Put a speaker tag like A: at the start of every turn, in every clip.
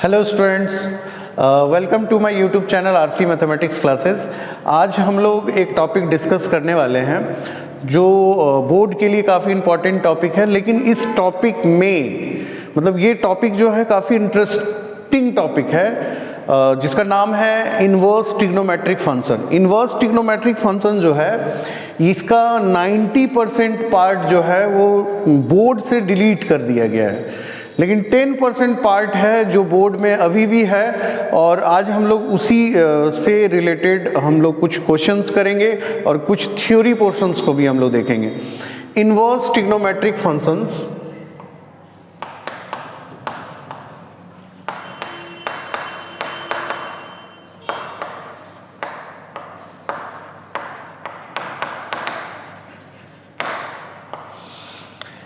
A: Hello students, welcome to my YouTube channel RC mathematics classes. आज हम लोग एक टॉपिक डिस्कस करने वाले हैं जो बोर्ड के लिए काफ़ी इम्पॉर्टेंट टॉपिक है। लेकिन इस टॉपिक में मतलब ये टॉपिक जो है काफ़ी इंटरेस्टिंग टॉपिक है जिसका नाम है inverse trigonometric function. Inverse trigonometric function जो है इसका 90% पार्ट जो है वो बोर्ड से डिलीट कर दिया गया है, लेकिन 10% पार्ट है जो बोर्ड में अभी भी है। और आज हम लोग उसी से रिलेटेड हम लोग कुछ क्वेश्चंस करेंगे और कुछ थ्योरी पोर्शंस को भी हम लोग देखेंगे। Inverse trigonometric functions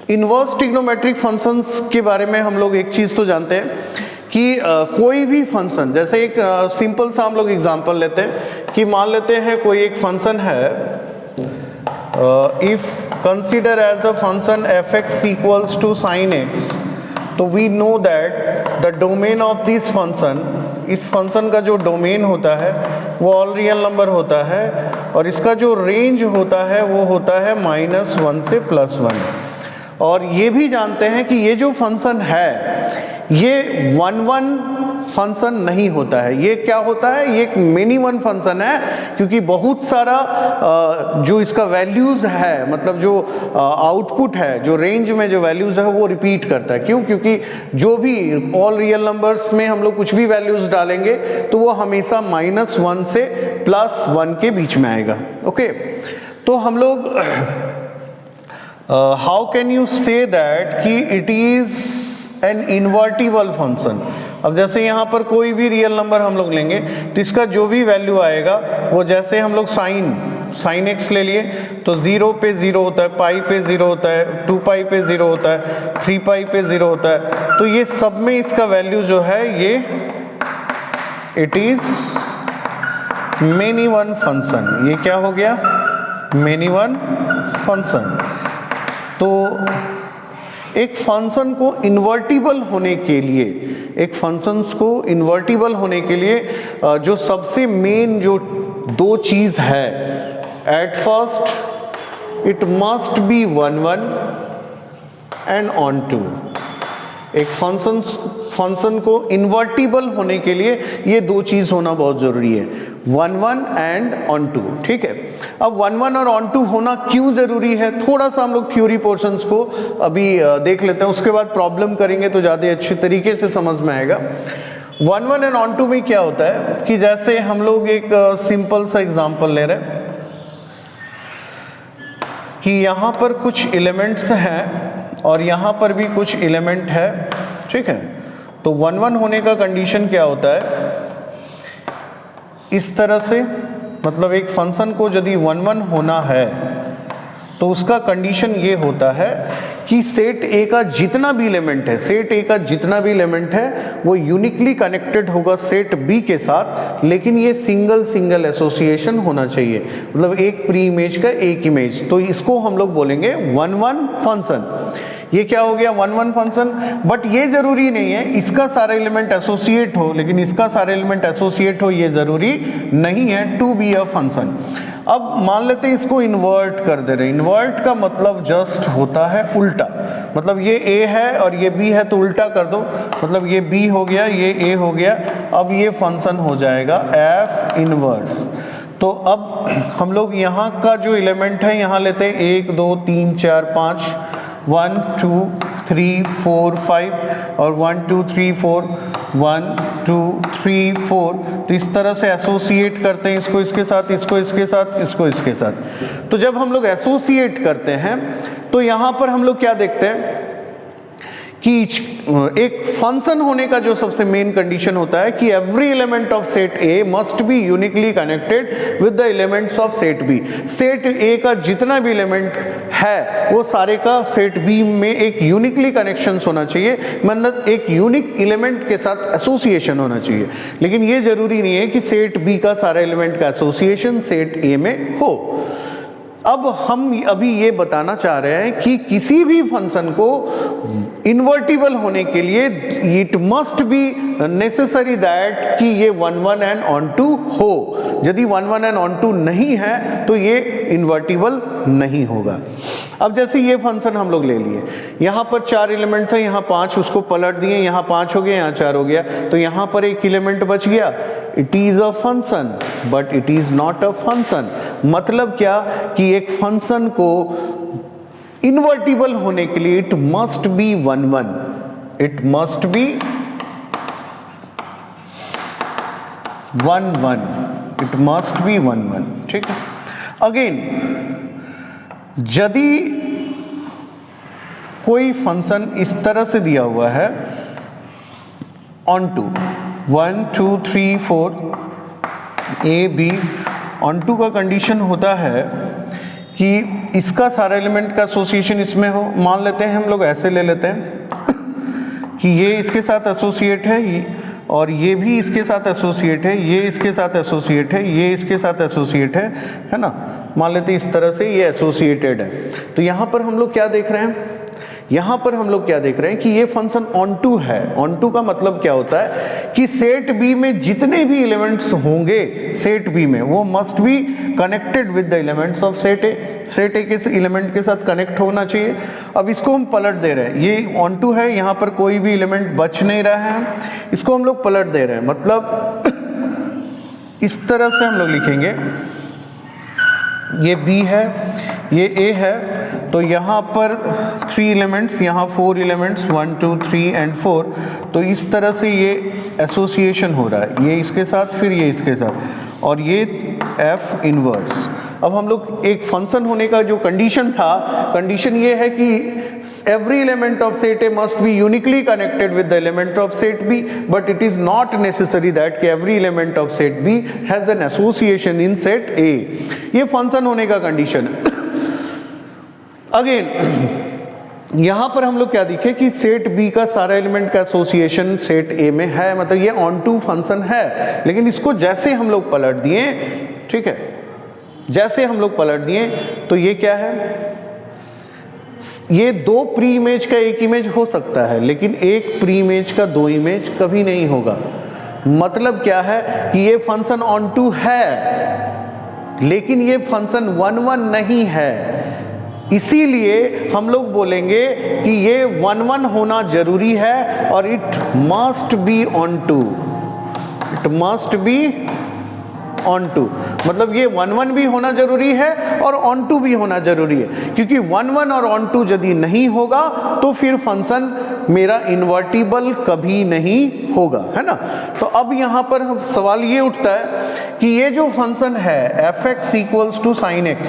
A: inverse trigonometric functions के बारे में हम लोग एक चीज़ तो जानते हैं कि कोई भी फंक्शन, जैसे एक सिंपल सा हम लोग एग्जांपल लेते हैं कि मान लेते हैं कोई एक फंक्शन है, if consider as a function f x equals to sine x, तो we know that the domain of this function, इस फंक्शन का जो डोमेन होता है वो ऑल रियल नंबर होता है और इसका जो रेंज होता है वो होता है -1 से +1। और ये भी जानते हैं कि ये जो फंक्शन है ये 1-1 फंक्शन नहीं होता है। ये क्या होता है? ये एक मिनी वन फंक्शन है, क्योंकि बहुत सारा जो इसका वैल्यूज़ है, मतलब जो आउटपुट है, जो रेंज में जो वैल्यूज़ है वो रिपीट करता है। क्यों? क्योंकि जो भी ऑल रियल नंबर्स में हम लोग कुछ भी वैल्यूज़ डालेंगे तो वो हमेशा -1 से +1 के बीच में आएगा। ओके, तो हम लोग how can you say that कि it is an invertible function. अब जैसे यहाँ पर कोई भी रियल नंबर हम लोग लेंगे तो इसका जो भी वैल्यू आएगा वो, जैसे हम लोग साइन एक्स ले लिए तो 0 पे 0 होता है, पाई पे 0 होता है, 2 पाई पे 0 होता है, 3 पाई पे 0 होता है। तो ये सब में इसका वैल्यू जो है ये it is many one function. ये क्या हो गया? Many one function. तो एक फंक्शन को इन्वर्टिबल होने के लिए, एक फंक्शंस को इन्वर्टिबल होने के लिए जो सबसे मेन जो दो चीज़ है, at first it must be 1-1 and onto. एक फंक्शन को इन्वर्टिबल होने के लिए ये दो चीज़ होना बहुत ज़रूरी है, 1-1 एंड ऑन टू। ठीक है, अब 1-1 और ऑन टू होना क्यों ज़रूरी है, थोड़ा सा हम लोग थ्योरी पोर्शंस को अभी देख लेते हैं, उसके बाद प्रॉब्लम करेंगे तो ज़्यादा अच्छे तरीके से समझ में आएगा। 1-1 एंड ऑन टू में क्या होता है कि जैसे हम लोग एक सिंपल सा एग्जाम्पल ले रहे हैं कि यहाँ पर कुछ एलिमेंट्स हैं और यहाँ पर भी कुछ एलिमेंट है। ठीक है, तो 1-1 होने का कंडीशन क्या होता है? इस तरह से, मतलब एक फंक्शन को यदि 1-1 होना है तो उसका कंडीशन ये होता है कि सेट ए का जितना भी एलिमेंट है, सेट ए का जितना भी एलिमेंट है वो यूनिकली कनेक्टेड होगा सेट बी के साथ, लेकिन ये सिंगल एसोसिएशन होना चाहिए, मतलब एक प्री इमेज का एक इमेज। तो इसको हम लोग बोलेंगे 1-1 फंक्शन। ये क्या हो गया? 1-1 फंक्शन। बट ये जरूरी नहीं है इसका सारा एलिमेंट एसोसिएट हो, लेकिन इसका सारा एलिमेंट एसोसिएट हो ये जरूरी नहीं है टू बी अ फंक्शन। अब मान लेते हैं इसको इन्वर्ट कर दे रहे हैं। इन्वर्ट का मतलब जस्ट होता है उल्टा, मतलब ये ए है और ये बी है तो उल्टा कर दो, मतलब ये बी हो गया, ये ए हो गया, अब ये फंक्शन हो जाएगा एफ इनवर्स। तो अब हम लोग यहाँ का जो एलिमेंट है यहाँ लेते हैं 1 2 3 4 5, 1 2 3 4 5 और 1 2 3 4, 1 2 3 4। तो इस तरह से एसोसिएट करते हैं इसको इसके साथ, इसको इसके साथ, इसको इसके साथ। तो जब हम लोग एसोसिएट करते हैं तो यहाँ पर हम लोग क्या देखते हैं कि एक फंक्शन होने का जो सबसे मेन कंडीशन होता है कि every element of set A must be uniquely connected with the elements of set B. Set A का जितना भी एलिमेंट है वो सारे का सेट बी में एक यूनिकली कनेक्शन होना चाहिए, मतलब एक यूनिक एलिमेंट के साथ एसोसिएशन होना चाहिए। लेकिन ये जरूरी नहीं है कि सेट बी का सारा एलिमेंट का एसोसिएशन सेट ए में हो। अब हम अभी ये बताना चाह रहे हैं कि किसी भी फंक्शन को इन्वर्टिबल होने के लिए it must be necessary that कि ये 1 1 एंड ऑन टू हो। यदि 1 1 एंड ऑन टू नहीं है तो ये इन्वर्टिबल नहीं होगा। अब जैसे ये फंक्शन हम लोग ले लिए, यहाँ पर 4 एलिमेंट थे, यहाँ 5, उसको पलट दिए, यहाँ 5 हो गया, यहाँ 4 हो गया, तो यहाँ पर एक एलिमेंट बच गया। It is a function but it is not a function. मतलब क्या कि एक फंक्शन को इन्वर्टिबल होने के लिए it must B 1 1, it must B 1 1, it must B 1 1। ठीक है। अगेन यदि कोई फंक्शन इस तरह से दिया हुआ है onto 1 2 3 4 A B, onto का कंडीशन होता है कि इसका सारा एलिमेंट का एसोसिएशन इसमें हो। मान लेते हैं हम लोग ऐसे ले लेते हैं कि ये इसके साथ एसोसिएट है और ये भी इसके साथ एसोसिएट है, ये इसके साथ एसोसिएट है, ये इसके साथ एसोसिएट है ना। मान लेते हैं इस तरह से ये एसोसिएटेड है। तो यहाँ पर हम लोग क्या देख रहे हैं, यहाँ पर हम लोग क्या देख रहे हैं कि ये फंक्शन ऑन टू है। ऑन टू का मतलब क्या होता है कि सेट बी में जितने भी एलिमेंट्स होंगे सेट बी में, वो must be connected with the elements of set A. Set ए के एलिमेंट के साथ कनेक्ट होना चाहिए। अब इसको हम पलट दे रहे हैं, ये ऑन टू है, यहाँ पर कोई भी एलिमेंट बच नहीं रहा है, इसको हम लोग पलट दे रहे हैं। मतलब इस तरह से हम लोग लिखेंगे, ये B है, ये A है, तो यहाँ पर 3 एलिमेंट्स, यहाँ 4 एलिमेंट्स 1 2 3 एंड 4, तो इस तरह से ये एसोसिएशन हो रहा है, ये इसके साथ फिर ये इसके साथ, और ये F इनवर्स। अब हम लोग एक फंक्शन होने का जो कंडीशन था, कंडीशन ये है कि every element of set A must be uniquely connected with the element of set B, but it is not necessary that every element of set B has an association in set A। ये function होने का condition है। Again यहाँ पर हम लोग क्या दिखे कि सेट बी का सारा एलिमेंट का एसोसिएशन सेट ए में है, मतलब ये ऑन टू फंक्शन है। लेकिन इसको जैसे हम लोग पलट दिए, ठीक है, जैसे हम लोग पलट दिए तो ये क्या है, ये 2 प्री इमेज का एक इमेज हो सकता है, लेकिन एक प्री इमेज का 2 इमेज कभी नहीं होगा। मतलब क्या है कि ये फंक्शन ऑन टू है लेकिन ये फंक्शन 1 1 नहीं है। इसीलिए हम लोग बोलेंगे कि ये 1 1 होना जरूरी है और it must be onto, it must be onto. मतलब ये 1 1 भी होना जरूरी है और ऑन टू भी होना जरूरी है, क्योंकि 1 1 और ऑन टू यदि नहीं होगा तो फिर फंक्शन मेरा इन्वर्टिबल कभी नहीं होगा, है ना। तो अब यहाँ पर सवाल ये उठता है कि ये जो फंक्शन है f(x) equals to sin x,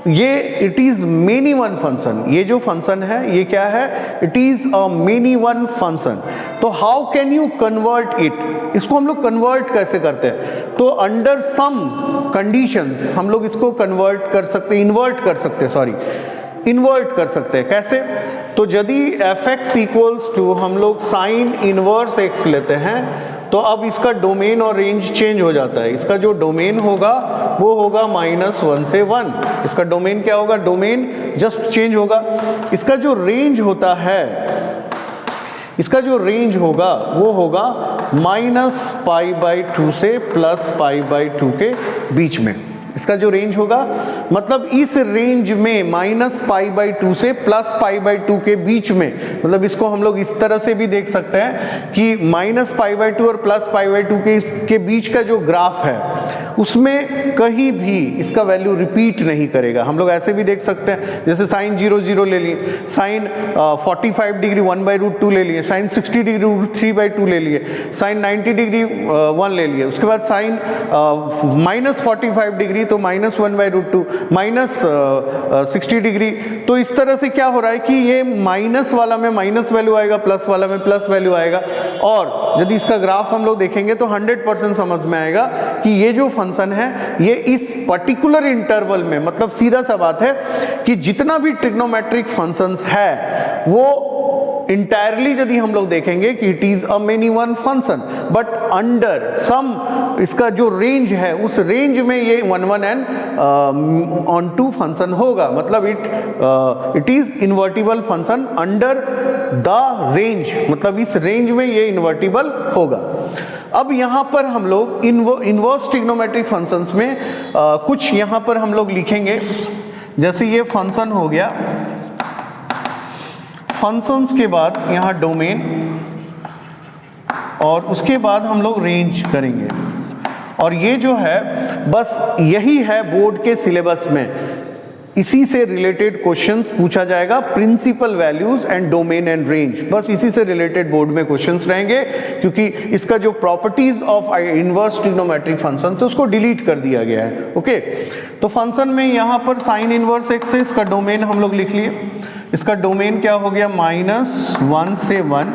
A: ये it is many one function. ये जो फंक्शन है ये क्या है, it is a many one function. तो how can you convert it, इसको हम लोग कन्वर्ट कैसे करते हैं, तो अंडर सम कंडीशंस हम लोग इसको कन्वर्ट कर सकते, इन्वर्ट कर सकते, सॉरी इन्वर्ट कर सकते हैं। कैसे, तो यदि f(x) इक्वल्स टू हम लोग साइन इनवर्स x लेते हैं तो अब इसका डोमेन और रेंज चेंज हो जाता है। इसका जो डोमेन होगा वो होगा -1 से 1। इसका डोमेन क्या होगा, डोमेन जस्ट चेंज होगा। इसका जो रेंज होता है, इसका जो रेंज होगा वो होगा -π/2 से +π/2 के बीच में। इसका जो रेंज होगा, मतलब इस रेंज में -π/2 से +π/2 के बीच में, मतलब इसको हम लोग इस तरह से भी देख सकते हैं कि -π/2 और +π/2 के बीच का जो ग्राफ है उसमें कहीं भी इसका वैल्यू रिपीट नहीं करेगा। हम लोग ऐसे भी देख सकते हैं, जैसे sin 0 0 ले लिए, sin 45 डिग्री 1/√2 ले लिए, sin 60 डिग्री 3/2 ले लिए, sin 90 डिग्री 1 ले लिए, उसके बाद sin -45 डिग्री तो -1/√2, -60 डिग्री। तो इस तरह से क्या हो रहा है कि ये माइनस वाला में माइनस वैल्यू आएगा, प्लस वाला में प्लस वैल्यू आएगा। और यदि इसका ग्राफ हम लोग देखेंगे तो 100% समझ में आएगा कि ये जो फंक्शन है ये इस पर्टिकुलर इंटरवल में, मतलब सीधा सा बात है कि जितना भी ट्रिग्नोमेट्रिक फंक्शंस है वो इंटायरली यदि हम लोग देखेंगे कि it is a many one function, but under some इसका जो रेंज है उस रेंज में ये 1 1 एंड ऑन टू फंक्शन होगा, मतलब it is invertible function under the range, मतलब इस रेंज में ये इन्वर्टिबल होगा। अब यहाँ पर हम लोग इन्वर्स ट्रिग्नोमेट्रिक फंक्शंस में कुछ यहाँ पर हम लोग लिखेंगे, जैसे ये फंक्शन हो गया, फंक्शंस के बाद यहाँ डोमेन और उसके बाद हम लोग रेंज करेंगे, और ये जो है बस यही है बोर्ड के सिलेबस में, इसी से रिलेटेड क्वेश्चंस पूछा जाएगा, principal values and domain and range, बस इसी से रिलेटेड बोर्ड में क्वेश्चंस रहेंगे, क्योंकि इसका जो properties of inverse trigonometric function है उसको डिलीट कर दिया गया है। ओके, तो फंक्शन में यहाँ पर साइन इनवर्स एक्स है, इसका डोमेन हम लोग लिख लिए, इसका डोमेन क्या हो गया -1 से 1,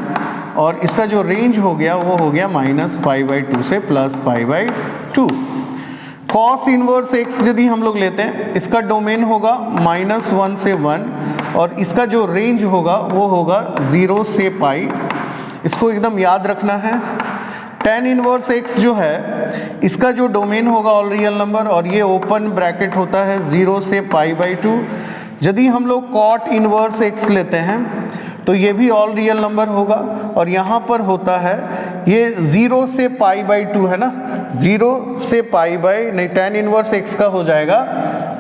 A: और इसका जो रेंज हो गया वो हो गया -π/2 से +π/2। कॉस इनवर्स एक्स यदि हम लोग लेते हैं, इसका डोमेन होगा -1 से 1, और इसका जो रेंज होगा वो होगा 0 से π, इसको एकदम याद रखना है। tan इनवर्स एक्स जो है इसका जो डोमेन होगा ऑल रियल नंबर, और ये ओपन ब्रैकेट होता है 0 से π/2। यदि हम लोग कॉट इनवर्स एक्स लेते हैं तो ये भी ऑल रियल नंबर होगा, और यहाँ पर होता है ये 0 से π/2 है ना, 0 से tan इनवर्स एक्स का हो जाएगा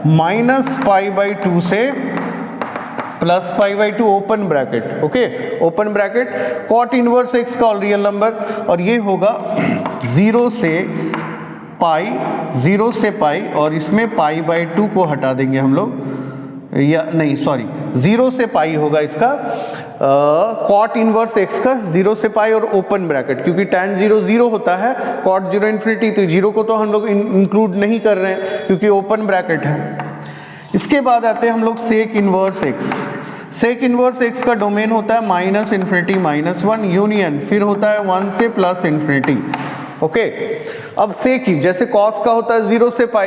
A: -π/2 से +π/2 open bracket. Okay, open bracket cot inverse x का ऑल रियल नंबर, और ये होगा 0 से π, और इसमें π/2 को हटा देंगे हम लोग, या नहीं सॉरी 0 से π होगा इसका कॉट इनवर्स एक्स का 0 से π और ओपन ब्रैकेट, क्योंकि tan 0 0 होता है, कॉट 0 इन्फिनिटी, तो 0 को तो हम लोग इंक्लूड नहीं कर रहे हैं क्योंकि ओपन ब्रैकेट है। इसके बाद आते हैं हम लोग sec inverse x. Sec inverse x का डोमेन होता है -∞ -1 यूनियन, फिर होता है 1 से +∞। ओके, अब सेक ही जैसे कॉस का होता है 0 से π,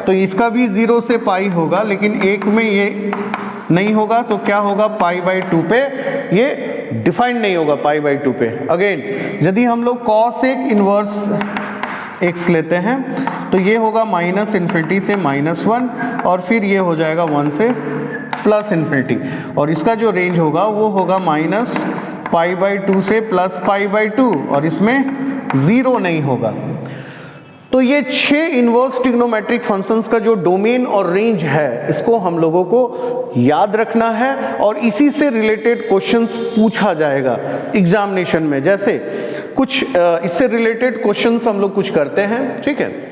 A: तो इसका भी 0 से π होगा, लेकिन एक में ये नहीं होगा, तो क्या होगा π/2 पे, ये डिफाइंड नहीं होगा π/2 पे। अगेन यदि हम लोग कॉस एक इनवर्स एक्स लेते हैं तो ये होगा -∞ से -1, और फिर ये हो जाएगा 1 से +∞, और इसका जो रेंज होगा वो होगा -π/2 से +π/2, और इसमें 0 नहीं होगा। तो ये 6 इनवर्स ट्रिग्नोमेट्रिक फंक्शंस का जो डोमेन और रेंज है, इसको हम लोगों को याद रखना है, और इसी से रिलेटेड क्वेश्चंस पूछा जाएगा एग्जामिनेशन में। जैसे कुछ इससे रिलेटेड क्वेश्चंस हम लोग कुछ करते हैं, ठीक है।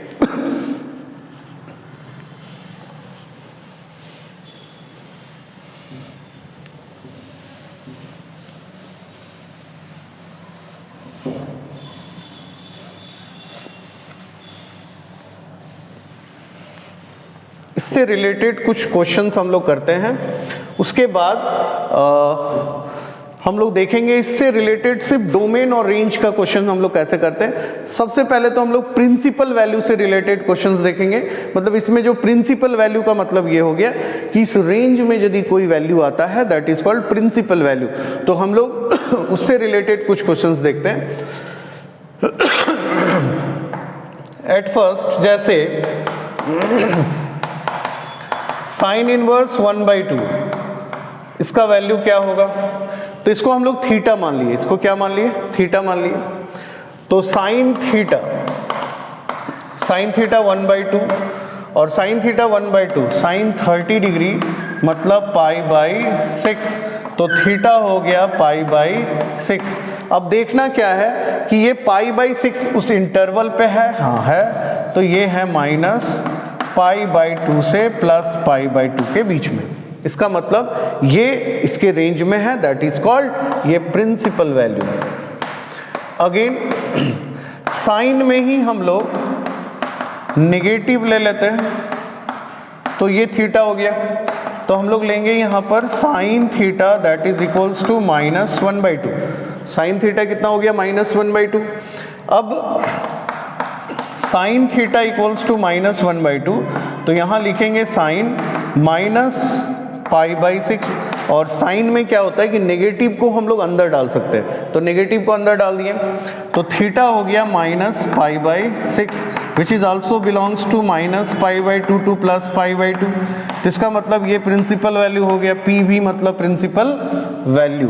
A: इससे रिलेटेड कुछ क्वेश्चंस हम लोग करते हैं, उसके बाद हम लोग देखेंगे इससे रिलेटेड सिर्फ डोमेन और रेंज का क्वेश्चन हम लोग कैसे करते हैं। सबसे पहले तो हम लोग प्रिंसिपल वैल्यू से रिलेटेड क्वेश्चंस देखेंगे, मतलब इसमें जो प्रिंसिपल वैल्यू का मतलब ये हो गया कि इस रेंज में यदि कोई वैल्यू आता है that is called principal value, तो हम लोग उससे रिलेटेड कुछ क्वेश्चंस देखते हैं। एट फर्स्ट जैसे साइन इनवर्स 1/2, इसका वैल्यू क्या होगा, तो इसको हम लोग थीटा मान लिए, इसको क्या मान लिए, थीटा मान लिए। तो साइन थीटा 1/2, और साइन थीटा 1/2 साइन 30 डिग्री मतलब π/6, तो थीटा हो गया π/6। अब देखना क्या है कि ये π/6 उस इंटरवल पे है, हाँ है, तो ये है -π/2 से +π/2 के बीच में, इसका मतलब ये इसके रेंज में है, दैट इज कॉल्ड ये प्रिंसिपल वैल्यू। अगेन साइन में ही हम लोग नेगेटिव ले लेते हैं, तो ये थीटा हो गया, तो हम लोग लेंगे यहाँ पर sine theta that is equals to -1/2। Sine theta कितना हो गया, -1/2। अब साइन थीटा इक्वल्स टू -1/2, तो यहाँ लिखेंगे साइन -π/6, और साइन में क्या होता है कि नेगेटिव को हम लोग अंदर डाल सकते हैं, तो नेगेटिव को अंदर डाल दिए तो थीटा हो गया -π/6 which is also belongs to -π/2 to +π/2। तो इसका मतलब ये प्रिंसिपल वैल्यू हो गया, पी भी मतलब प्रिंसिपल वैल्यू।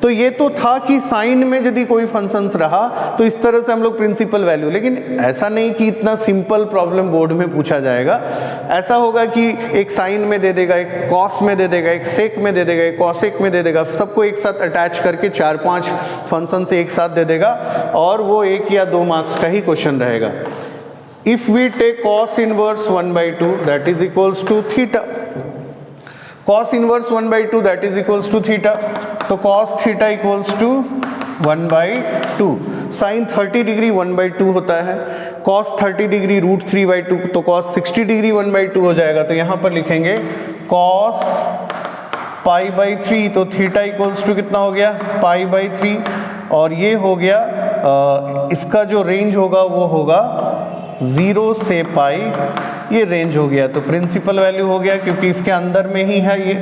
A: तो ये तो था कि साइन में यदि कोई फंक्शंस रहा तो इस तरह से हम लोग प्रिंसिपल वैल्यू, लेकिन ऐसा नहीं कि इतना सिंपल प्रॉब्लम बोर्ड में पूछा जाएगा। ऐसा होगा कि एक साइन में दे देगा, एक कॉस में दे देगा, एक सेक में दे देगा, एक कॉसेक में दे देगा, सबको एक साथ अटैच करके 4-5 फंक्शन से एक साथ दे देगा और वो 1 या 2 मार्क्स का ही क्वेश्चन रहेगा। If we take cos inverse 1/2 that is equals to theta, cos inverse 1/2 that is equals to theta, तो cos theta equals to 1/2, sine 30 degree 1/2 होता है, cos 30 डिग्री √3/2, तो cos 60 डिग्री 1/2 हो जाएगा। तो यहाँ पर लिखेंगे cos π/3, तो थीटा इक्वल्स टू कितना हो गया π/3, और ये हो गया इसका जो रेंज होगा वो होगा 0 से पाई, ये रेंज हो गया। तो प्रिंसिपल वैल्यू हो गया क्योंकि इसके अंदर में ही है ये।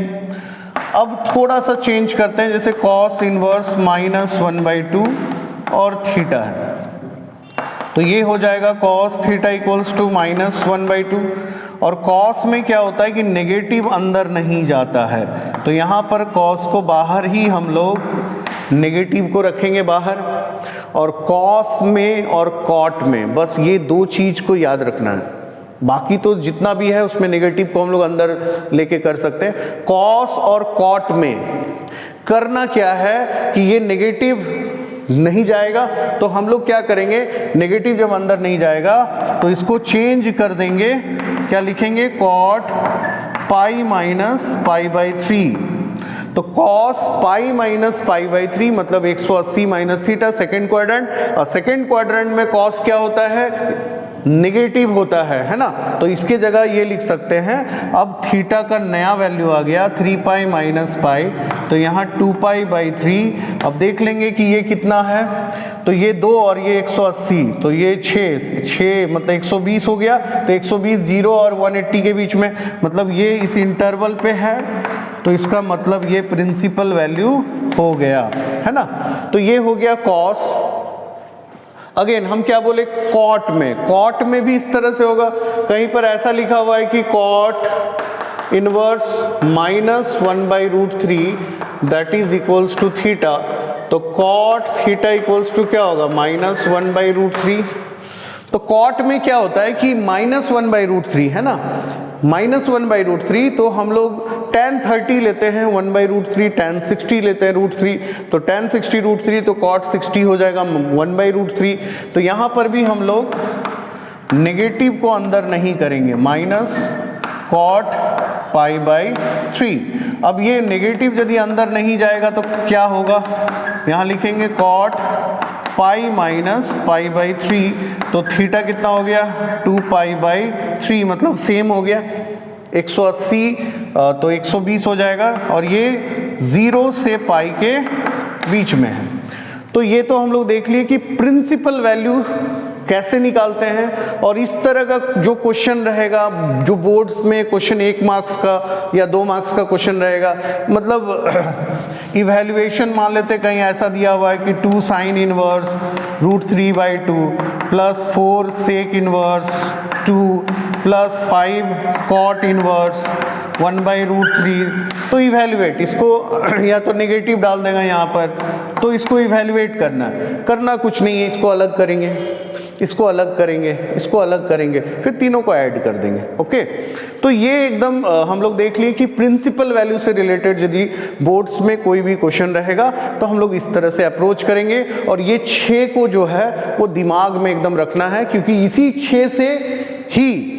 A: अब थोड़ा सा चेंज करते हैं, जैसे cos इनवर्स -1/2 और थीटा है, तो ये हो जाएगा cos थीटा इक्वल्स टू -1/2, और cos में क्या होता है कि नेगेटिव अंदर नहीं जाता है, तो यहाँ पर cos को बाहर ही हम लोग नेगेटिव को रखेंगे बाहर, और cos में और cot में बस ये 2 चीज़ को याद रखना है, बाकी तो जितना भी है उसमें नेगेटिव को हम लोग अंदर लेके कर सकते हैं। cos और cot में करना क्या है कि ये नेगेटिव नहीं जाएगा, तो हम लोग क्या करेंगे, नेगेटिव जब अंदर नहीं जाएगा तो इसको चेंज कर देंगे, क्या लिखेंगे cot π-π/3, तो cos π-π/3 मतलब 180 माइनस थीटा, सेकेंड क्वाड्रेंट, और सेकेंड क्वाड्रेंट में cos क्या होता है, नेगेटिव होता है ना, तो इसके जगह ये लिख सकते हैं। अब थीटा का नया वैल्यू आ गया 3π - π, तो यहाँ 2π/3। अब देख लेंगे कि ये कितना है, तो ये 2 और ये 180, तो ये 6 मतलब 120 हो गया, तो 120 0 और 180 के बीच में, मतलब ये इस इंटरवल पे है, तो इसका मतलब ये प्रिंसिपल वैल्यू हो गया, है ना। तो ये हो गया cos। अगेन हम क्या बोले, cot में भी इस तरह से होगा, कहीं पर ऐसा लिखा हुआ है कि cot inverse -1/√3 that is equals to theta, तो cot थीटा इक्वल्स टू क्या होगा -1/√3। तो cot में क्या होता है कि -1/√3 है ना, -1/√3, तो हम लोग tan 30 लेते हैं 1/√3, tan 60 लेते हैं √3, तो tan 60 √3, तो cot 60 हो जाएगा 1/√3। तो यहाँ पर भी हम लोग नेगेटिव को अंदर नहीं करेंगे, -cot π/3। अब ये नेगेटिव यदि अंदर नहीं जाएगा तो क्या होगा, यहाँ लिखेंगे cot π - π/3, तो थीटा कितना हो गया 2π/3, मतलब सेम हो गया 180, तो 120 हो जाएगा, और ये 0 से पाई के बीच में है। तो ये तो हम लोग देख लिए कि प्रिंसिपल वैल्यू कैसे निकालते हैं, और इस तरह का जो क्वेश्चन रहेगा, जो बोर्ड्स में क्वेश्चन 1 मार्क्स का या 2 मार्क्स का क्वेश्चन रहेगा, मतलब इवैल्यूएशन मान लेते कहीं ऐसा दिया हुआ है कि 2 sine inverse √3/2 + 4 sec inverse 2 + 5 cot inverse 1/√3, तो इवैल्यूएट इसको या तो नेगेटिव डाल देगा यहाँ पर, तो इसको इवैल्यूएट करना कुछ नहीं है, इसको अलग करेंगे, इसको अलग करेंगे, इसको अलग करेंगे, फिर तीनों को ऐड कर देंगे। ओके, तो ये एकदम हम लोग देख लिए कि प्रिंसिपल वैल्यू से रिलेटेड यदि बोर्ड्स में कोई भी क्वेश्चन रहेगा तो हम लोग इस तरह से अप्रोच करेंगे, और ये 6 को जो है वो दिमाग में एकदम रखना है, क्योंकि इसी 6 से ही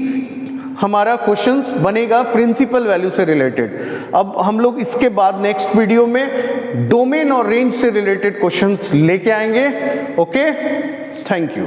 A: हमारा क्वेश्चंस बनेगा प्रिंसिपल वैल्यू से रिलेटेड। अब हम लोग इसके बाद नेक्स्ट वीडियो में डोमेन और रेंज से रिलेटेड क्वेश्चंस लेके आएंगे। Okay, thank you.